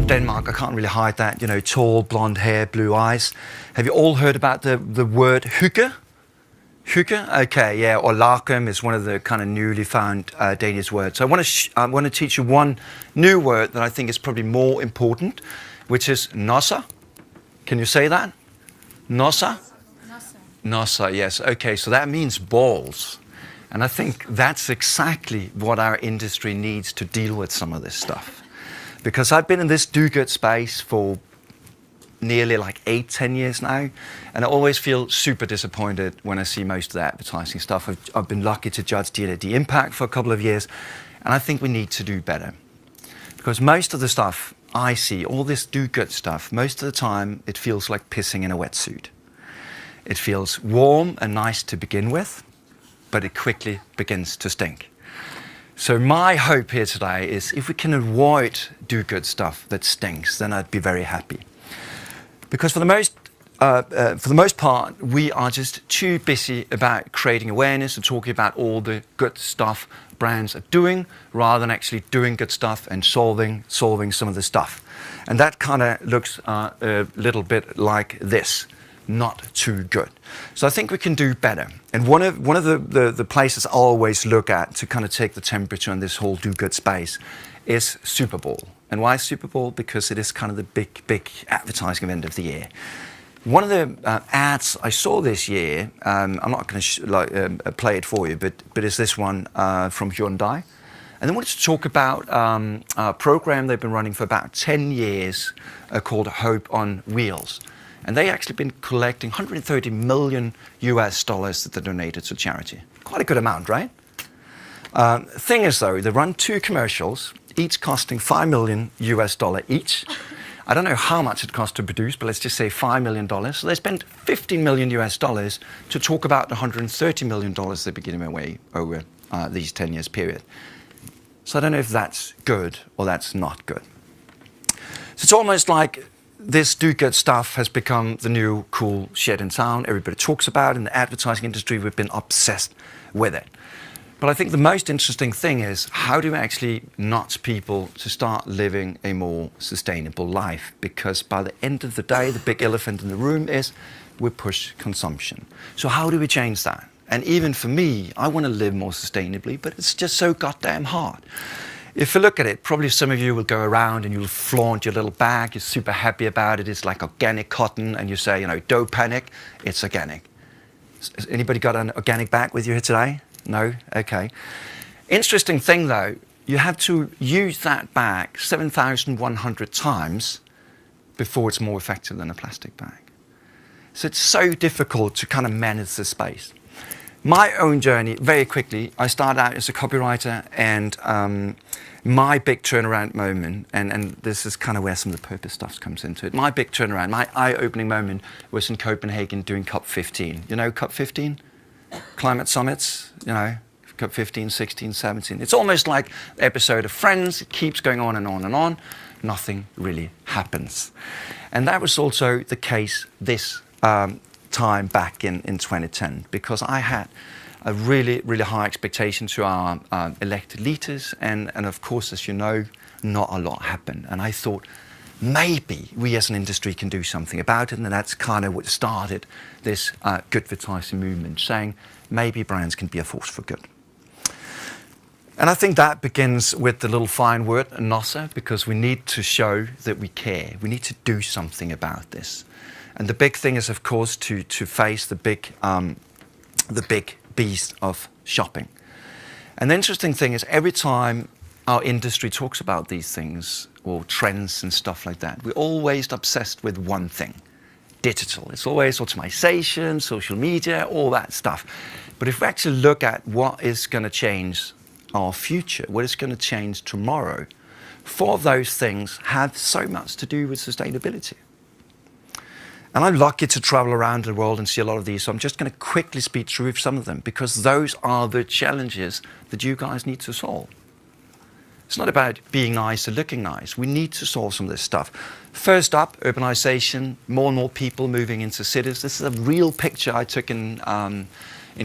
from Denmark. I can't really hide that. You know, tall, blonde hair, blue eyes. Have you all heard about the word hygge? Hygge? Okay, yeah. Or lakum is one of the kind of newly found Danish words. So I want to teach you one new word that I think is probably more important, which is nosser. Can you say that? Nosser? Nosser, yes. Okay, so that means balls. And I think that's exactly what our industry needs to deal with some of this stuff. Because I've been in this do-good space for nearly like 8-10 years now, and I always feel super disappointed when I see most of the advertising stuff. I've been lucky to judge D&D Impact for a couple of years, and I think we need to do better. Because most of the stuff I see, all this do-good stuff, most of the time it feels like pissing in a wetsuit. It feels warm and nice to begin with, but it quickly begins to stink. So my hope here today is if we can avoid do-good stuff that stinks, then I'd be very happy. Because for the most part, we are just too busy about creating awareness and talking about all the good stuff brands are doing, rather than actually doing good stuff and solving some of the stuff. And that kind of looks a little bit like this. Not too good. So I think we can do better. And one of the places I always look at to kind of take the temperature in this whole do-good space is Super Bowl. And why Super Bowl? Because it is kind of the big advertising event of the year. One of the ads I saw this year, I'm not going to play it for you, but it's this one from Hyundai. And they wanted to talk about a program they've been running for about 10 years called Hope on Wheels. And they actually been collecting $130 million that they donated to charity. Quite a good amount, right? Thing is though, they run 2 commercials, each costing $5 million each. I don't know how much it costs to produce, but let's just say $5 million. So they spent $15 million to talk about the $130 million they've been giving away over these 10 years period. So I don't know if that's good or that's not good. So it's almost like this do-good stuff has become the new cool shit in town. Everybody talks about it. In the advertising industry, we've been obsessed with it. But I think the most interesting thing is how do we actually nudge people to start living a more sustainable life? Because by the end of the day, the big elephant in the room is we push consumption. So how do we change that? And even for me, I want to live more sustainably, but it's just so goddamn hard. If you look at it, probably some of you will go around and you'll flaunt your little bag. You're super happy about it. It's like organic cotton. And you say, you know, don't panic. It's organic. Has anybody got an organic bag with you here today? No? Okay. Interesting thing, though, you have to use that bag 7,100 times before it's more effective than a plastic bag. So it's so difficult to kind of manage the space. My own journey, very quickly, I started out as a copywriter, and my big turnaround moment, and this is kind of where some of the purpose stuff comes into it. My big turnaround, my eye-opening moment was in Copenhagen doing COP15. You know COP15? Climate summits, you know, COP15, 16, 17. It's almost like an episode of Friends. It keeps going on and on and on. Nothing really happens. And that was also the case this time back in 2010, because I had a really high expectation to our elected leaders, and of course, as you know, not a lot happened. And I thought maybe we as an industry can do something about it, and that's kind of what started this good advertising movement, saying maybe brands can be a force for good. And I think that begins with the little fine word, nosser, because we need to show that we care. We need to do something about this. And the big thing is, of course, to face the big beast of shopping. And the interesting thing is, every time our industry talks about these things, or trends and stuff like that, we're always obsessed with one thing, digital. It's always automation, social media, all that stuff. But if we actually look at what is going to change our future, what is going to change tomorrow, 4 of those things have so much to do with sustainability. And I'm lucky to travel around the world and see a lot of these, so I'm just going to quickly speed through some of them, because those are the challenges that you guys need to solve. It's not about being nice or looking nice. We need to solve some of this stuff. First up, urbanization, more and more people moving into cities. This is a real picture I took in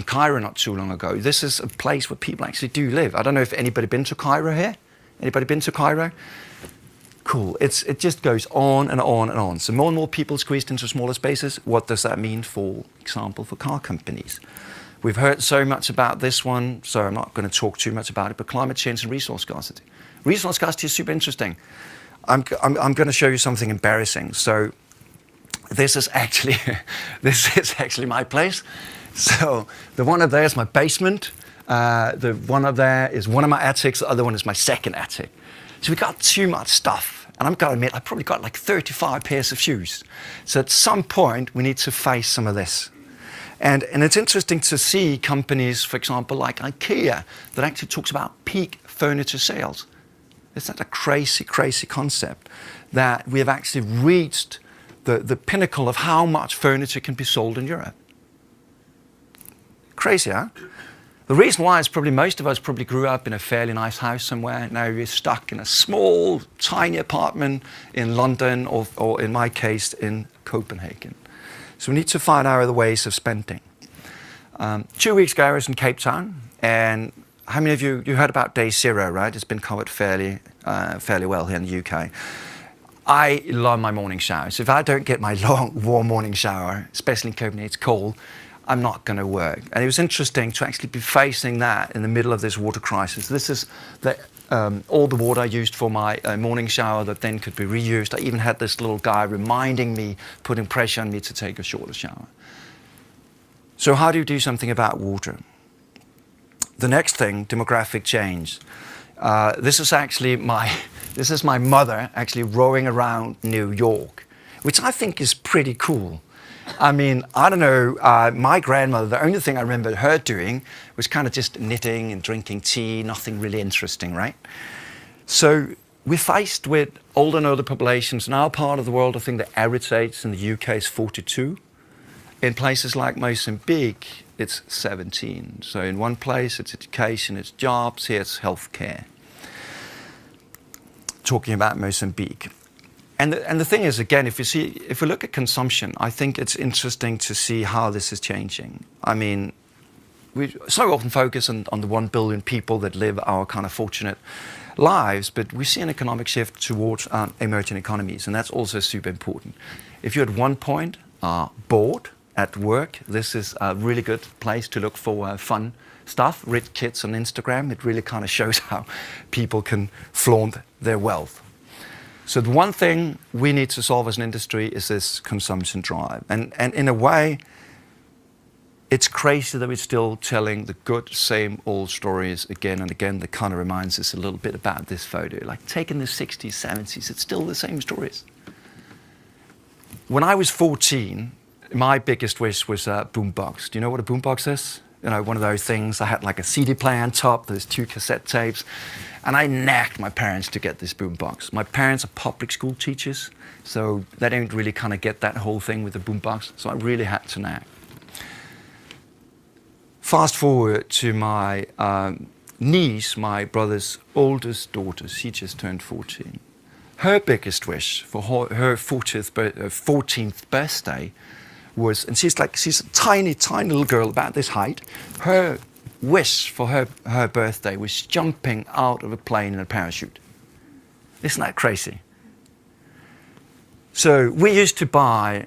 Cairo not too long ago. This is a place where people actually do live. I don't know if anybody been to Cairo here? Anybody been to Cairo? cool. It just goes on and on and on. So more and more people squeezed into smaller spaces. What does that mean, for example, for car companies? We've heard so much about this one, so I'm not going to talk too much about it, but climate change and resource scarcity. Resource scarcity is super interesting. I'm going to show you something embarrassing. So this is actually my place. So the one up there is my basement. The one up there is one of my attics. The other one is my second attic. So we got too much stuff. And I'm going to admit, I probably got like 35 pairs of shoes. So at some point, we need to face some of this. And it's interesting to see companies, for example, like IKEA, that actually talks about peak furniture sales. Isn't that a crazy, crazy concept? That we have actually reached the pinnacle of how much furniture can be sold in Europe. Crazy, huh? The reason why is probably most of us probably grew up in a fairly nice house somewhere. Now we're stuck in a small, tiny apartment in London, or in my case, in Copenhagen. So we need to find out other ways of spending. 2 weeks ago, I was in Cape Town, and how many of you heard about Day Zero, right? It's been covered fairly well here in the UK. I love my morning shower. So if I don't get my long, warm morning shower, especially in Copenhagen, it's cold, I'm not going to work. And it was interesting to actually be facing that in the middle of this water crisis. This is all the water I used for my morning shower that then could be reused. I even had this little guy reminding me, putting pressure on me to take a shorter shower. So how do you do something about water? The next thing, demographic change. This is my mother actually rowing around New York, which I think is pretty cool. I mean, I don't know, my grandmother, the only thing I remember her doing was kind of just knitting and drinking tea, nothing really interesting, right? So we're faced with older and older populations. In our part of the world, I think the average age in the UK is 42. In places like Mozambique, it's 17. So in one place, it's education, it's jobs, here it's healthcare. Talking about Mozambique. And the thing is, again, if we look at consumption, I think it's interesting to see how this is changing. I mean, we so often focus on the 1 billion people that live our kind of fortunate lives, but we see an economic shift towards emerging economies, and that's also super important. If you're at one point bored at work, this is a really good place to look for fun stuff. Rich kids on Instagram, it really kind of shows how people can flaunt their wealth. So the one thing we need to solve as an industry is this consumption drive. And in a way, it's crazy that we're still telling the good, same old stories again and again. That kind of reminds us a little bit about this photo. Like taking the 60s, 70s, it's still the same stories. When I was 14, my biggest wish was a boombox. Do you know what a boombox is? You know, one of those things. I had like a CD player on top, there's 2 cassette tapes. And I nagged my parents to get this boombox. My parents are public school teachers, so they don't really kind of get that whole thing with the boombox, so I really had to nag. Fast forward to my niece, my brother's oldest daughter. She just turned 14. Her biggest wish for her 14th birthday was, and she's a tiny, tiny little girl about this height. Her wish for her birthday was jumping out of a plane in a parachute. Isn't that crazy? So we used to buy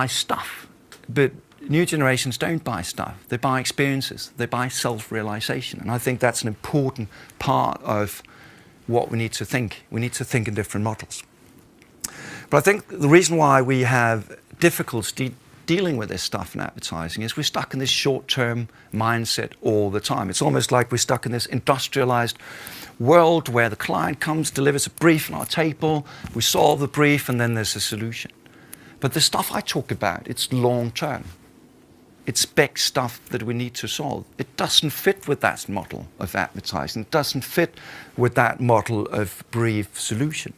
stuff, but new generations don't buy stuff. They buy experiences. They buy self-realization. And I think that's an important part of what we need to think. We need to think in different models. But I think the reason why we have difficulty dealing with this stuff in advertising is we're stuck in this short-term mindset all the time. It's almost like we're stuck in this industrialized world where the client comes, delivers a brief on our table, we solve the brief, and then there's a solution. But the stuff I talk about, it's long-term. It's big stuff that we need to solve. It doesn't fit with that model of advertising. It doesn't fit with that model of brief solution.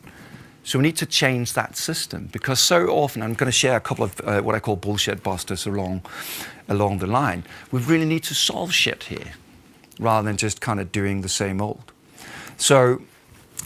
So we need to change that system, because so often, I'm going to share a couple of what I call bullshit busters along the line. We really need to solve shit here, rather than just kind of doing the same old. So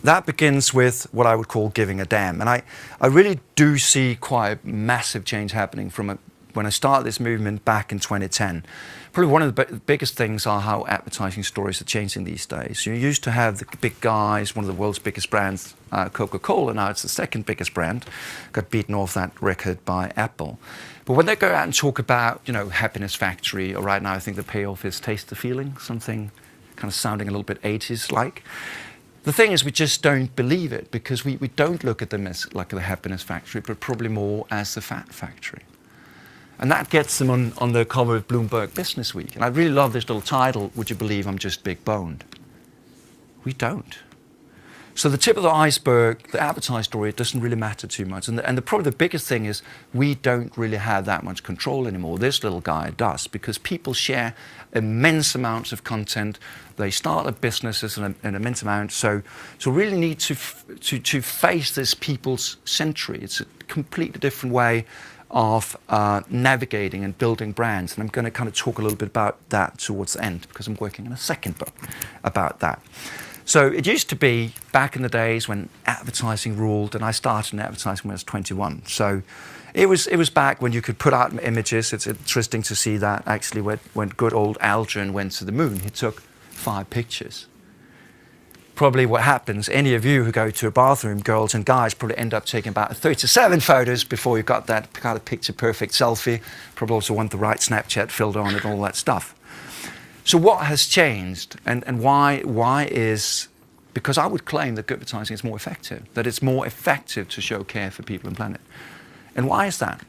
that begins with what I would call giving a damn. And I really do see quite a massive change happening from a when I started this movement back in 2010, probably one of the biggest things are how advertising stories are changing these days. You used to have the big guys, one of the world's biggest brands, Coca-Cola, now it's the second biggest brand, got beaten off that record by Apple. But when they go out and talk about, Happiness Factory, or right now I think the payoff is Taste the Feeling, something kind of sounding a little bit 80s-like. The thing is, we just don't believe it, because we don't look at them as like the Happiness Factory, but probably more as the Fat Factory. And that gets them on the cover of Bloomberg Business Week. And I really love this little title, Would You Believe I'm Just Big Boned? We don't. So the tip of the iceberg, the advertising story, it doesn't really matter too much. And probably the biggest thing is we don't really have that much control anymore. This little guy does, because people share immense amounts of content. They start a businesses an immense amount. So really need to face this people's century. It's a completely different way of navigating and building brands. And I'm going to kind of talk a little bit about that towards the end, because I'm working on a second book about that. So it used to be back in the days when advertising ruled, and I started in advertising when I was 21. So it was back when you could put out images. It's interesting to see that actually when good old Aldrin went to the moon, he took 5 pictures. Probably what happens, any of you who go to a bathroom, girls and guys, probably end up taking about 37 photos before you got that kind of picture-perfect selfie. Probably also want the right Snapchat filter on it and all that stuff. So what has changed, and why is, because I would claim that good advertising is more effective, that it's more effective to show care for people and planet. And why is that?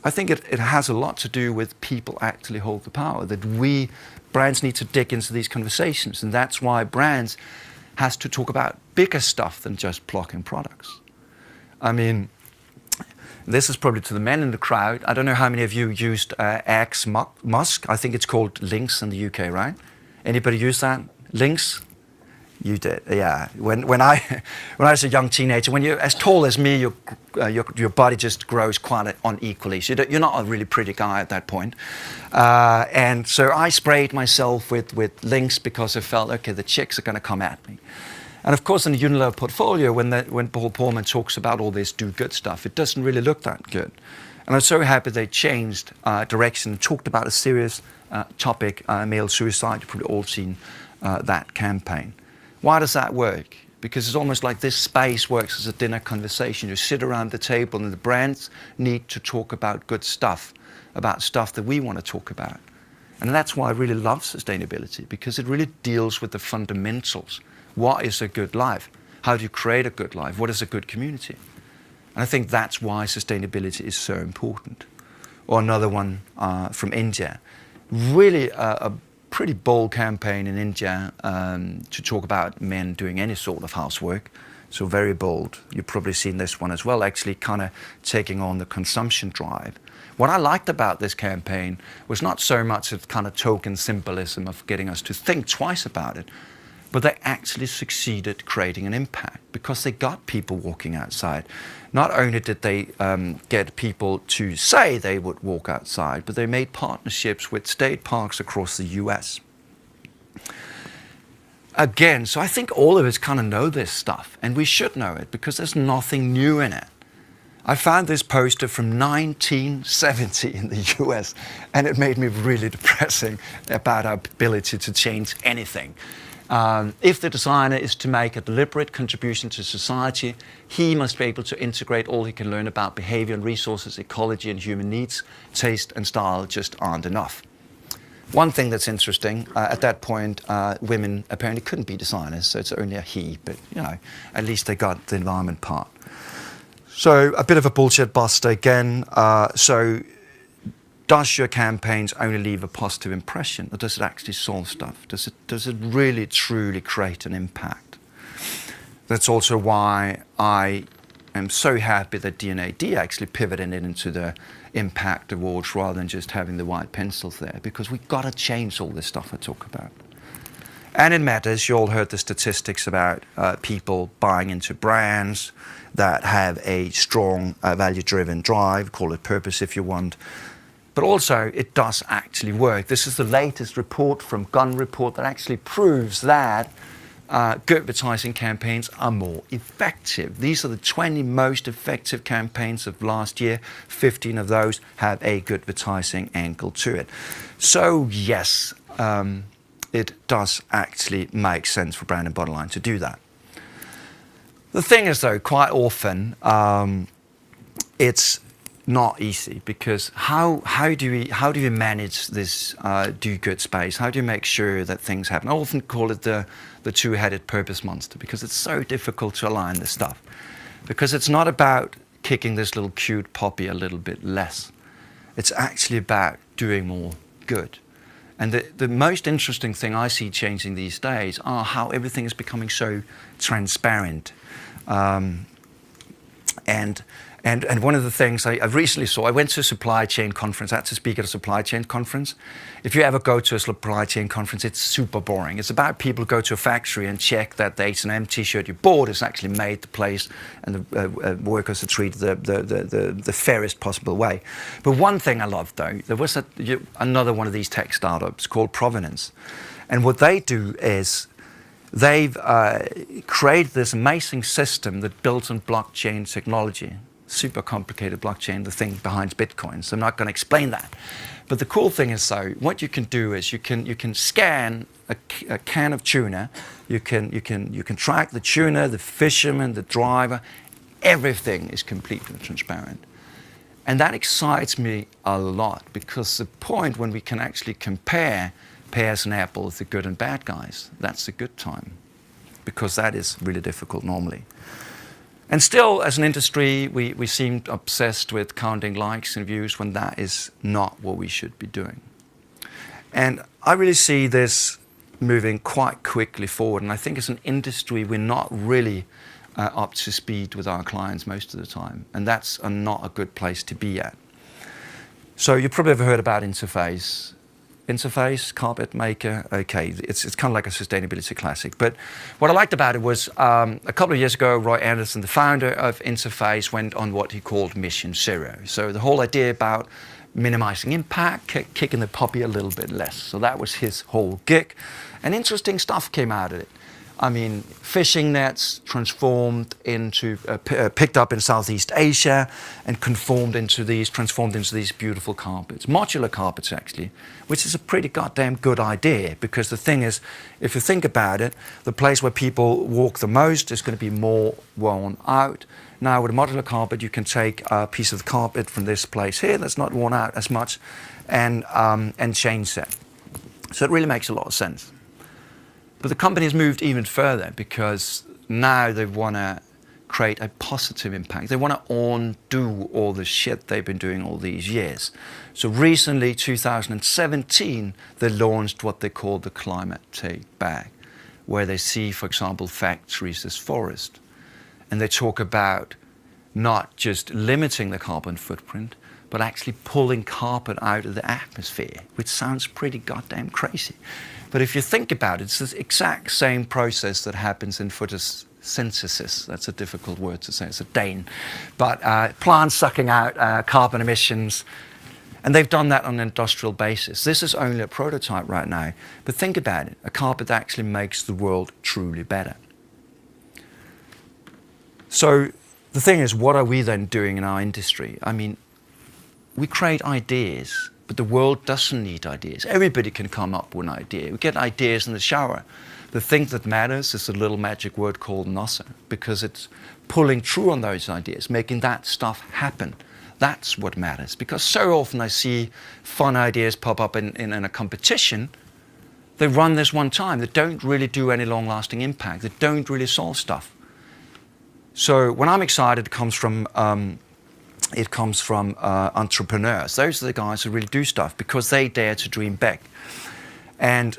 I think it has a lot to do with people actually hold the power, that brands need to dig into these conversations, and that's why brands has to talk about bigger stuff than just plugging products. I mean, this is probably to the men in the crowd. I don't know how many of you used Axe Musk. I think it's called Lynx in the UK, right? Anybody use that? Lynx? You did, yeah. When I was a young teenager, when you're as tall as me, your body just grows quite unequally. So you're not a really pretty guy at that point. And so I sprayed myself with Lynx because I felt, okay, the chicks are going to come at me. And of course, in the Unilever portfolio, when Paul Pullman talks about all this do-good stuff, it doesn't really look that good. And I'm so happy they changed direction and talked about a serious topic, male suicide. You've probably all seen that campaign. Why does that work? Because it's almost like this space works as a dinner conversation. You sit around the table and the brands need to talk about good stuff, about stuff that we want to talk about. And that's why I really love sustainability, because it really deals with the fundamentals. What is a good life? How do you create a good life? What is a good community? And I think that's why sustainability is so important. Or another one from India. Really a pretty bold campaign in India to talk about men doing any sort of housework. So very bold. You've probably seen this one as well, actually kind of taking on the consumption drive. What I liked about this campaign was not so much a kind of token symbolism of getting us to think twice about it, but they actually succeeded creating an impact because they got people walking outside. Not only did they get people to say they would walk outside, but they made partnerships with state parks across the US. Again, so I think all of us kind of know this stuff, and we should know it because there's nothing new in it. I found this poster from 1970 in the US, and it made me really depressing about our ability to change anything. If the designer is to make a deliberate contribution to society, he must be able to integrate all he can learn about behavior and resources, ecology and human needs. Taste and style just aren't enough. One thing that's interesting, at that point, women apparently couldn't be designers, so it's only a he, but at least they got the environment part. So a bit of a bullshit buster again. So does your campaigns only leave a positive impression, or does it actually solve stuff? Does it really, truly create an impact? That's also why I am so happy that D&AD actually pivoted it into the impact awards rather than just having the white pencils there, because we've got to change all this stuff I talk about. And it matters. You all heard the statistics about people buying into brands that have a strong value-driven drive, call it purpose if you want. But also, it does actually work. This is the latest report from Gun Report that actually proves that good advertising campaigns are more effective. These are the 20 most effective campaigns of last year. 15 of those have a good advertising angle to it. So yes, it does actually make sense for brand and bottom line to do that. The thing is, though, quite often it's not easy, because how do we manage this do-good space? How do you make sure that things happen? I often call it the two-headed purpose monster, because it's so difficult to align this stuff. Because it's not about kicking this little cute puppy a little bit less. It's actually about doing more good. And the most interesting thing I see changing these days are how everything is becoming so transparent. And one of the things I recently saw, I went to a supply chain conference. I had to speak at a supply chain conference. If you ever go to a supply chain conference, it's super boring. It's about people who go to a factory and check that the H&M t-shirt you bought is actually made the place, and the workers are treated the fairest possible way. But one thing I loved, though, there was another one of these tech startups called Provenance. And what they do is they've created this amazing system that builds on blockchain technology. Super complicated blockchain, the thing behind Bitcoin. So I'm not going to explain that. But the cool thing is, though, what you can do is you can scan a can of tuna. You can track the tuna, the fisherman, the driver. Everything is completely transparent. And that excites me a lot, because the point when we can actually compare pears and apples, the good and bad guys, that's a good time, because that is really difficult normally. And still, as an industry, we seem obsessed with counting likes and views, when that is not what we should be doing. And I really see this moving quite quickly forward. And I think as an industry, we're not really up to speed with our clients most of the time. And that's not a good place to be at. So you probably have heard about Interface. Interface, carpet maker, okay, it's kind of like a sustainability classic. But what I liked about it was a couple of years ago, Roy Anderson, the founder of Interface, went on what he called Mission Zero. So the whole idea about minimizing impact, kicking the puppy a little bit less. So that was his whole gig. And interesting stuff came out of it. I mean, fishing nets transformed into, picked up in Southeast Asia and transformed into these beautiful carpets, modular carpets actually, which is a pretty goddamn good idea, because the thing is, if you think about it, the place where people walk the most is going to be more worn out. Now with a modular carpet, you can take a piece of the carpet from this place here that's not worn out as much and change that. So it really makes a lot of sense. But the company has moved even further, because now they want to create a positive impact. They want to undo all the shit they've been doing all these years. So recently, 2017, they launched what they call the Climate Take Back, where they see, for example, factories as forest. And they talk about not just limiting the carbon footprint, but actually pulling carbon out of the atmosphere, which sounds pretty goddamn crazy. But if you think about it, it's the exact same process that happens in photosynthesis. That's a difficult word to say, it's a Dane. But plants sucking out carbon emissions, and they've done that on an industrial basis. This is only a prototype right now, but think about it, a carpet that actually makes the world truly better. So the thing is, what are we then doing in our industry? I mean, we create ideas, but the world doesn't need ideas. Everybody can come up with an idea. We get ideas in the shower. The thing that matters is a little magic word called NASA, because it's pulling through on those ideas, making that stuff happen. That's what matters. Because so often I see fun ideas pop up in a competition. They run this one time. They don't really do any long-lasting impact. They don't really solve stuff. So when I'm excited, it comes from entrepreneurs. Those are the guys who really do stuff, because they dare to dream big. And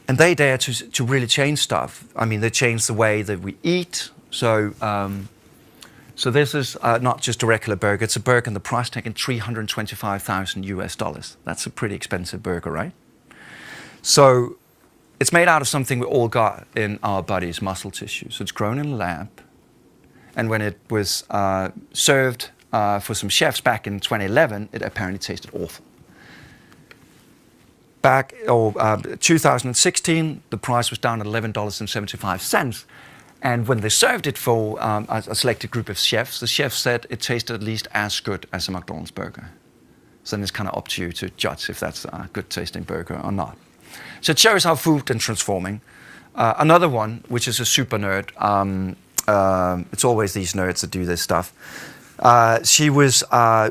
they dare to really change stuff. I mean, they change the way that we eat. So this is not just a regular burger. It's a burger, and the price tag in $325,000 US. That's a pretty expensive burger, right? So it's made out of something we all got in our bodies, muscle tissue. So it's grown in a lab. And when it was served for some chefs back in 2011, it apparently tasted awful. back, 2016, the price was down at $11.75. And when they served it for a selected group of chefs, the chef said it tasted at least as good as a McDonald's burger. So then it's kind of up to you to judge if that's a good tasting burger or not. So it shows how food is transforming. Another one, which is a super nerd, it's always these nerds that do this stuff. She was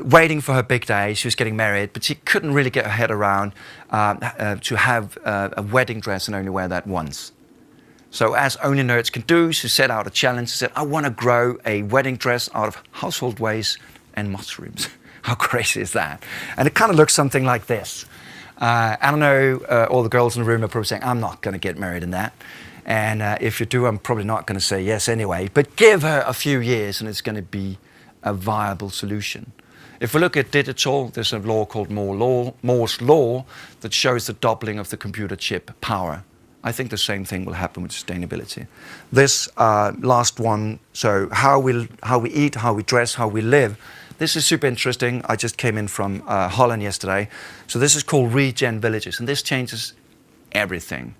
waiting for her big day. She was getting married, but she couldn't really get her head around to have a wedding dress and only wear that once. So as only nerds can do, she set out a challenge. She said, I want to grow a wedding dress out of household waste and mushrooms. How crazy is that? And it kind of looks something like this. I don't know, all the girls in the room are probably saying, I'm not going to get married in that. And if you do, I'm probably not going to say yes anyway. But give her a few years and it's going to be a viable solution. If we look at digital, there's a law called Moore's Law that shows the doubling of the computer chip power. I think the same thing will happen with sustainability. This last one, so how we eat, how we dress, how we live, this is super interesting. I just came in from Holland yesterday. So this is called Regen Villages, and this changes everything.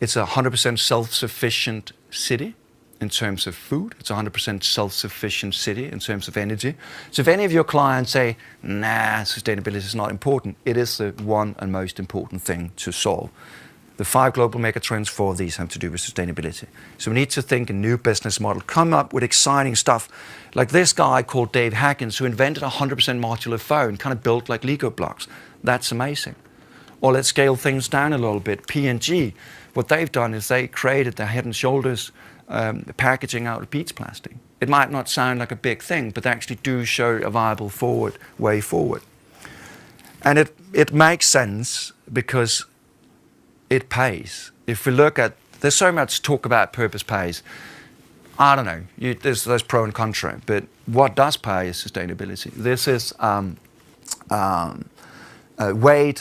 It's a 100% self-sufficient city in terms of food. It's a 100% self-sufficient city in terms of energy. So if any of your clients say, nah, sustainability is not important, it is the one and most important thing to solve. The 5 global megatrends, 4 of these have to do with sustainability. So we need to think a new business model, come up with exciting stuff. Like this guy called Dave Haggins, who invented a 100% modular phone, kind of built like Lego blocks. That's amazing. Or let's scale things down a little bit. P&G, what they've done is they created the Head & Shoulders packaging out of beads plastic. It might not sound like a big thing, but they actually do show a viable way forward. And it makes sense because it pays. If we look at, there's so much talk about purpose pays. I don't know, there's pro and contra, but what does pay is sustainability. This is weighed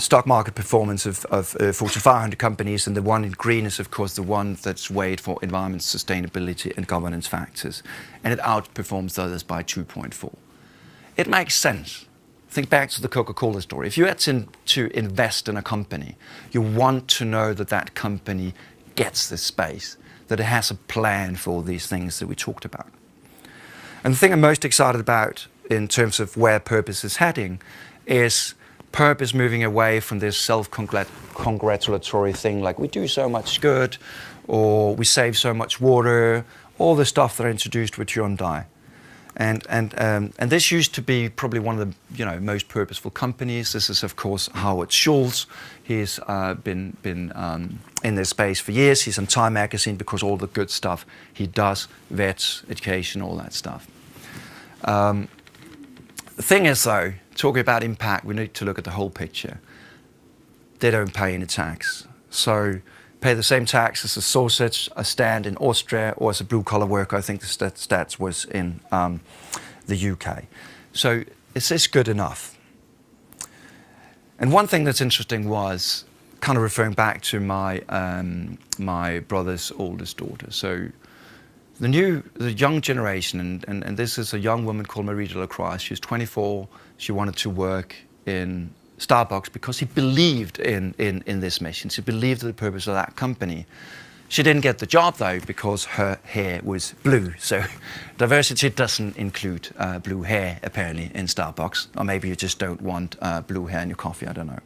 stock market performance of Fortune 500 companies, and the one in green is, of course, the one that's weighed for environment, sustainability, and governance factors, and it outperforms the others by 2.4. It makes sense. Think back to the Coca-Cola story. If you had to invest in a company, you want to know that that company gets this space, that it has a plan for all these things that we talked about. And the thing I'm most excited about in terms of where purpose is heading is purpose moving away from this self-congratulatory thing like we do so much good or we save so much water, all the stuff that I introduced with Hyundai. And this used to be probably one of the most purposeful companies. This is, of course, Howard Schultz. He's been in this space for years. He's on Time magazine because all the good stuff he does, vets, education, all that stuff. The thing is, though, talking about impact, we need to look at the whole picture. They don't pay any tax. So pay the same tax as a sausage, a stand in Austria, or as a blue-collar worker. I think the stats was in the UK. So is this good enough? And one thing that's interesting was kind of referring back to my my brother's oldest daughter. So the young generation, and this is a young woman called Marie Delacroix. She was 24. She wanted to work in Starbucks because he believed in this mission. She believed in the purpose of that company. She didn't get the job, though, because her hair was blue. So diversity doesn't include blue hair, apparently, in Starbucks. Or maybe you just don't want blue hair in your coffee, I don't know.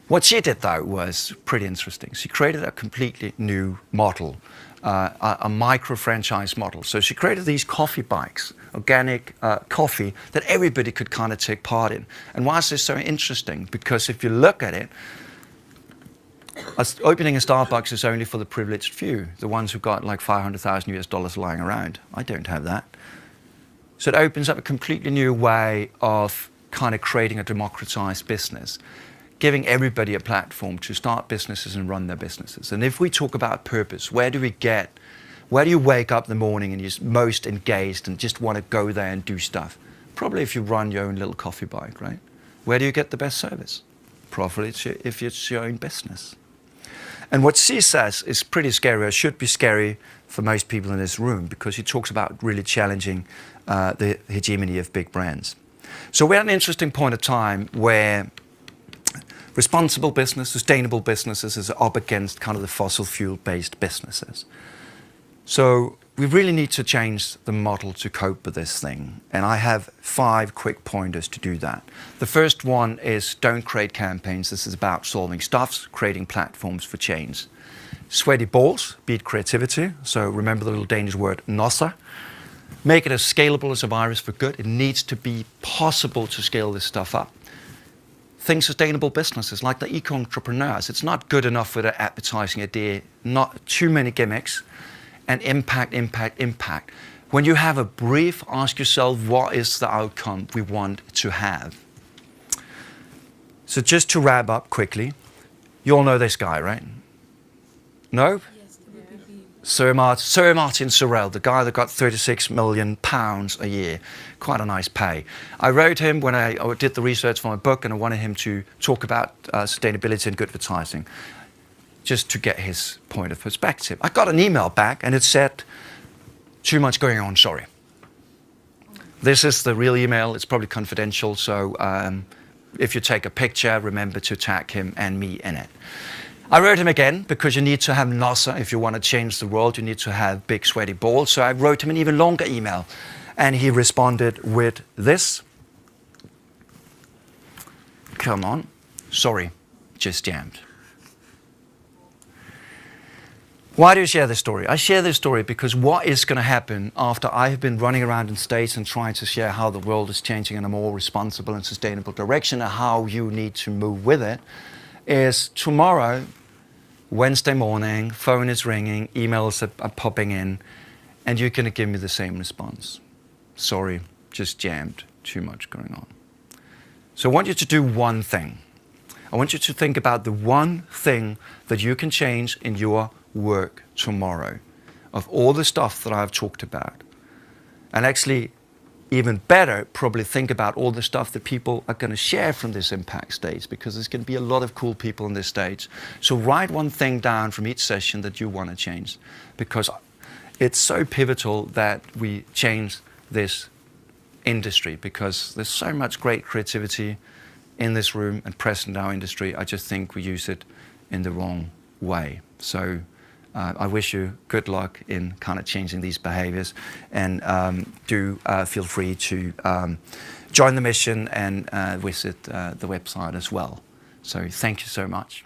What she did, though, was pretty interesting. She created a completely new model, a micro-franchise model. So she created these coffee bikes, organic coffee, that everybody could kind of take part in. And why is this so interesting? Because if you look at it, opening a Starbucks is only for the privileged few, the ones who've got like $500,000 lying around. I don't have that. So it opens up a completely new way of kind of creating a democratized business, giving everybody a platform to start businesses and run their businesses. And if we talk about purpose, where do you wake up in the morning and you're most engaged and just want to go there and do stuff? Probably if you run your own little coffee bike, right? Where do you get the best service? Probably if it's your own business. And what she says is pretty scary, or should be scary for most people in this room, because he talks about really challenging the hegemony of big brands. So we're at an interesting point of time where responsible business, sustainable businesses is up against kind of the fossil fuel-based businesses. So we really need to change the model to cope with this thing. And I have 5 quick pointers to do that. The first one is don't create campaigns. This is about solving stuffs, creating platforms for change. Sweaty balls beat creativity. So remember the little Danish word nosser. Make it as scalable as a virus for good. It needs to be possible to scale this stuff up. Think sustainable businesses like the eco-entrepreneurs. It's not good enough with an advertising idea, not too many gimmicks, and impact, impact, impact. When you have a brief, ask yourself, what is the outcome we want to have? So just to wrap up quickly, you all know this guy, right? No? Yes, Sir Martin Sorrell, the guy that got £36 million a year. Quite a nice pay. I wrote him when I did the research for my book, and I wanted him to talk about sustainability and good advertising, just to get his point of perspective. I got an email back, and it said, too much going on, sorry. This is the real email. It's probably confidential, so if you take a picture, remember to tag him and me in it. I wrote him again because you need to have NASA. If you want to change the world, you need to have big sweaty balls. So I wrote him an even longer email, and he responded with this. Come on. Sorry, just jammed. Why do you share this story? I share this story because what is going to happen after I have been running around in states and trying to share how the world is changing in a more responsible and sustainable direction and how you need to move with it is tomorrow, Wednesday morning, phone is ringing, emails are popping in, and you're going to give me the same response. Sorry, just jammed, too much going on. So I want you to do one thing. I want you to think about the one thing that you can change in your work tomorrow of all the stuff that I've talked about. And actually, even better, probably think about all the stuff that people are going to share from this impact stage, because there's going to be a lot of cool people on this stage. So write one thing down from each session that you want to change, because it's so pivotal that we change this industry, because there's so much great creativity in this room and present in our industry. I just think we use it in the wrong way. So I wish you good luck in kind of changing these behaviors, and do feel free to join the mission and visit the website as well. So thank you so much.